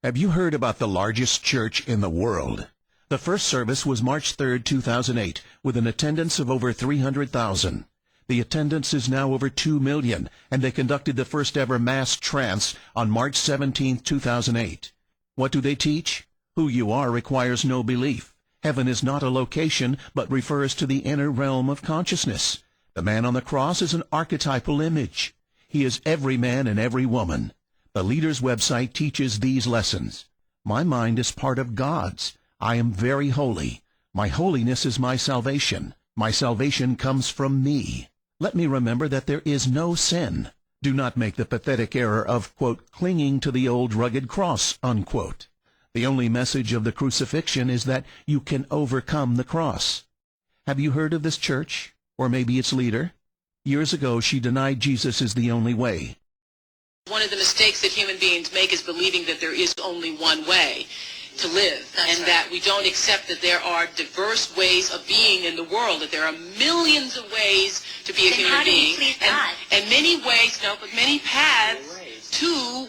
Have you heard about the largest church in the world? The first service was March 3rd, 2008, with an attendance of over 300,000. The attendance is now over 2 million, and they conducted the first ever mass trance on March 17, 2008. What do they teach? Who you are requires no belief. Heaven is not a location, but refers to the inner realm of consciousness. The man on the cross is an archetypal image. He is every man and every woman. The leader's website teaches these lessons. My mind is part of God's. I am very holy. My holiness is my salvation. My salvation comes from me. Let me remember that there is no sin. Do not make the pathetic error of, quote, clinging to the old rugged cross, unquote. The only message of the crucifixion is that you can overcome the cross. Have you heard of this church? Or maybe its leader? Years ago, she denied Jesus is the only way. One of the mistakes that human beings make is believing that there is only one way to live, that we don't accept that there are diverse ways of being in the world, that there are millions of ways to be a human being, and many ways, but many paths to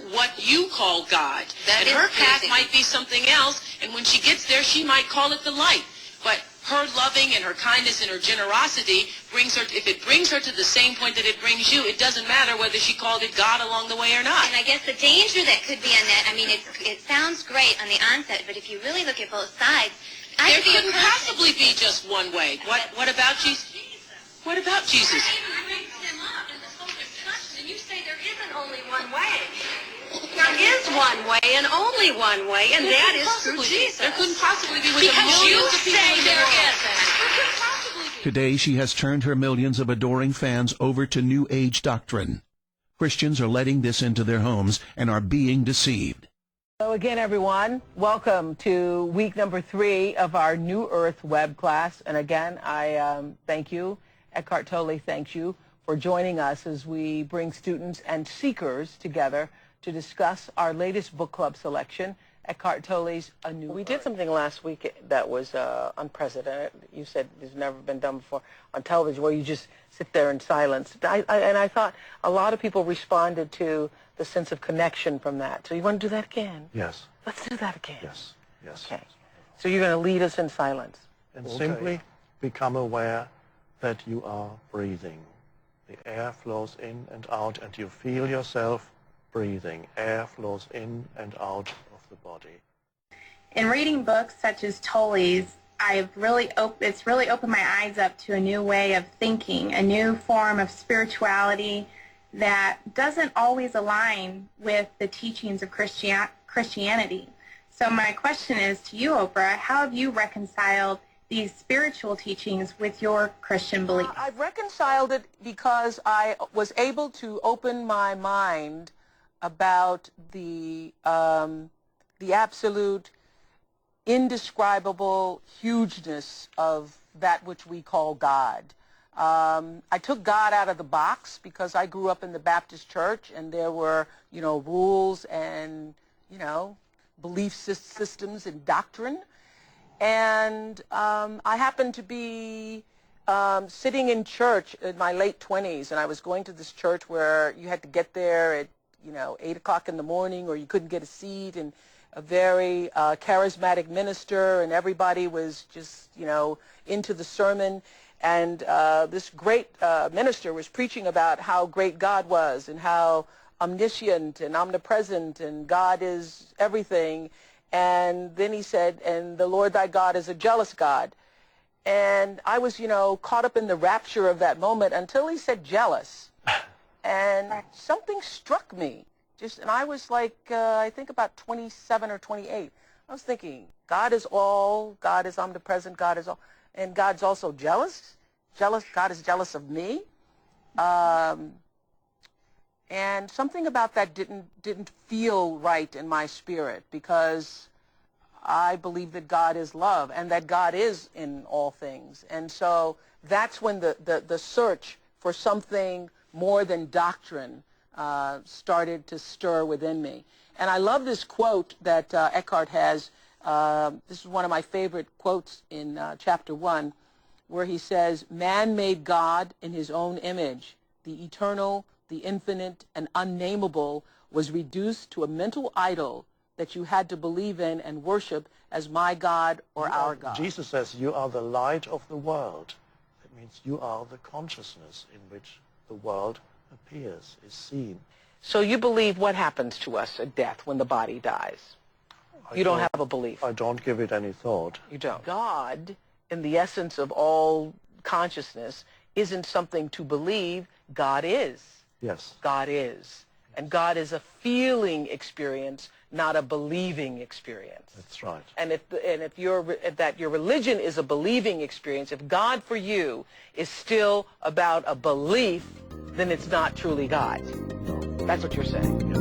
what you call God. And her path might be something else, and when she gets there, she might call it the light. But her loving and her kindness and her generosity brings her, if it brings her to the same point that it brings you, it doesn't matter whether she called it God along the way or not. And I guess the danger that could be on that, I mean, it sounds great on the onset, but if you really look at both sides, there couldn't possibly be just one way. What about Jesus? What about Jesus? You mix them up in the whole discussion, and you say there isn't only one way. There is one way and only one way, and that is through Jesus. There couldn't possibly be with the because you millions of people say in the there world. isn't. There couldn't possibly be. Today, she has turned her millions of adoring fans over to New Age doctrine. Christians are letting this into their homes and are being deceived. Hello again, everyone. Welcome to week number 3 of our New Earth web class. And again, I thank you. Eckhart Tolle thanks you for joining us as we bring students and seekers together to discuss our latest book club selection, Eckhart Tolle's A New Earth. We did something last week that was unprecedented. You said it's never been done before on television, where you just sit there in silence. And I thought a lot of people responded to the sense of connection from that. So you want to do that again? Yes. Let's do that again. Yes. Yes. Okay. So you're going to lead us in silence. And simply become aware that you are breathing. The air flows in and out, and you feel yourself breathing. Air flows in and out of the body. In reading books such as Tolle's, it's really opened my eyes up to a new way of thinking, a new form of spirituality that doesn't always align with the teachings of Christianity. So my question is to you, Oprah, how have you reconciled these spiritual teachings with your Christian beliefs? I've reconciled it because I was able to open my mind about the absolute indescribable hugeness of that which we call God. I took God out of the box because I grew up in the Baptist church, and there were, rules and, belief systems and doctrine. And I happened to be sitting in church in my late 20s, and I was going to this church where you had to get there at 8 o'clock in the morning, or you couldn't get a seat, and a very charismatic minister, and everybody was just, into the sermon. And this great minister was preaching about how great God was and how omniscient and omnipresent and God is everything. And then he said, and the Lord thy God is a jealous God. And I was, caught up in the rapture of that moment until he said jealous. And something struck me. And I was like, I think about 27 or 28. I was thinking, God is all, God is omnipresent, God is all, and God's also jealous. God is jealous of me. And something about that didn't feel right in my spirit, because I believe that God is love and that God is in all things. And so that's when the search for something more than doctrine started to stir within me. And I love this quote that Eckhart has. This is one of my favorite quotes in chapter 1, where he says, "Man made God in his own image. The eternal, the infinite, and unnamable was reduced to a mental idol that you had to believe in and worship as my God or our God. Jesus says you are the light of the world. That means you are the consciousness in which the world appears, is seen. So you believe what happens to us at death when the body dies? You don't have a belief. I don't give it any thought. You don't. God, in the essence of all consciousness, isn't something to believe. God is. Yes. God is. And God is a feeling experience, not a believing experience. That's right. And if your religion is a believing experience, if God for you is still about a belief, then it's not truly God. No. That's what you're saying. Yes.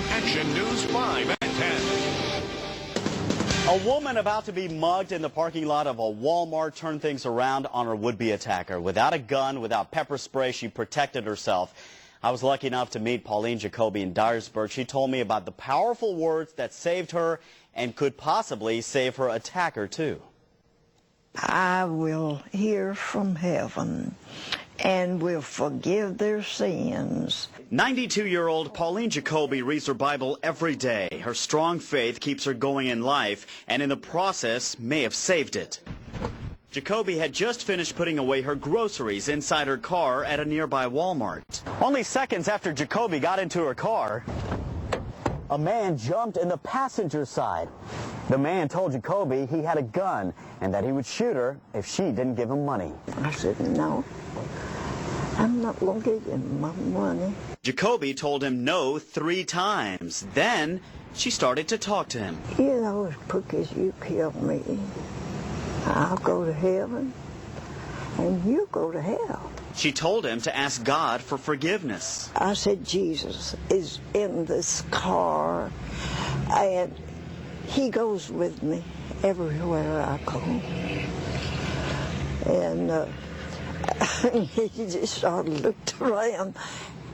Action News 5 at 10. A woman about to be mugged in the parking lot of a Walmart turned things around on her would-be attacker. Without a gun, without pepper spray, she protected herself. I was lucky enough to meet Pauline Jacoby in Dyersburg. She told me about the powerful words that saved her and could possibly save her attacker, too. I will hear from heaven and will forgive their sins. 92-year-old Pauline Jacoby reads her Bible every day. Her strong faith keeps her going in life, and in the process may have saved it. Jacoby had just finished putting away her groceries inside her car at a nearby Walmart. Only seconds after Jacoby got into her car, a man jumped in the passenger side. The man told Jacoby he had a gun and that he would shoot her if she didn't give him money. I said, no, I'm not going to give you my money. Jacoby told him no 3 times. Then she started to talk to him. You know, as quick as you kill me, I'll go to heaven and you go to hell. She told him to ask God for forgiveness. I said, Jesus is in this car and he goes with me everywhere I go. And he just sort of looked around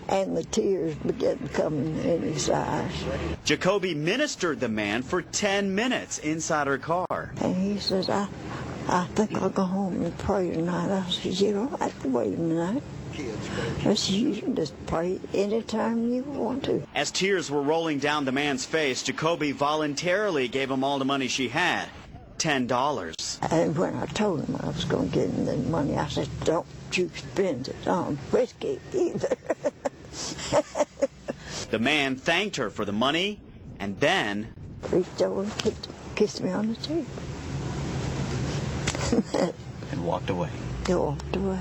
and the tears began coming in his eyes. Jacoby ministered the man for 10 minutes inside her car. And he says, I think I'll go home and pray tonight. I said, you don't have to wait a minute. But you can just pray anytime you want to. As tears were rolling down the man's face, Jacoby voluntarily gave him all the money she had, $10. And when I told him I was going to give him the money, I said, don't you spend it on whiskey either. The man thanked her for the money and then reached over and kissed me on the cheek. and walked away. He walked away.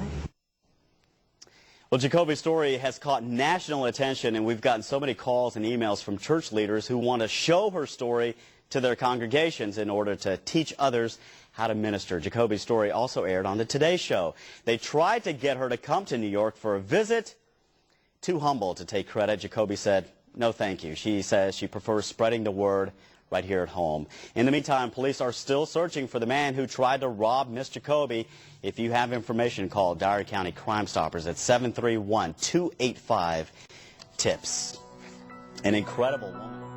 Well, Jacoby's story has caught national attention, and we've gotten so many calls and emails from church leaders who want to show her story to their congregations in order to teach others how to minister. Jacoby's story also aired on the Today Show. They tried to get her to come to New York for a visit. Too humble to take credit, Jacoby said, no thank you. She says she prefers spreading the word right here at home. In the meantime, police are still searching for the man who tried to rob Miss Jacoby. If you have information, call Dyer County Crime Stoppers at 731-285-TIPS. An incredible woman.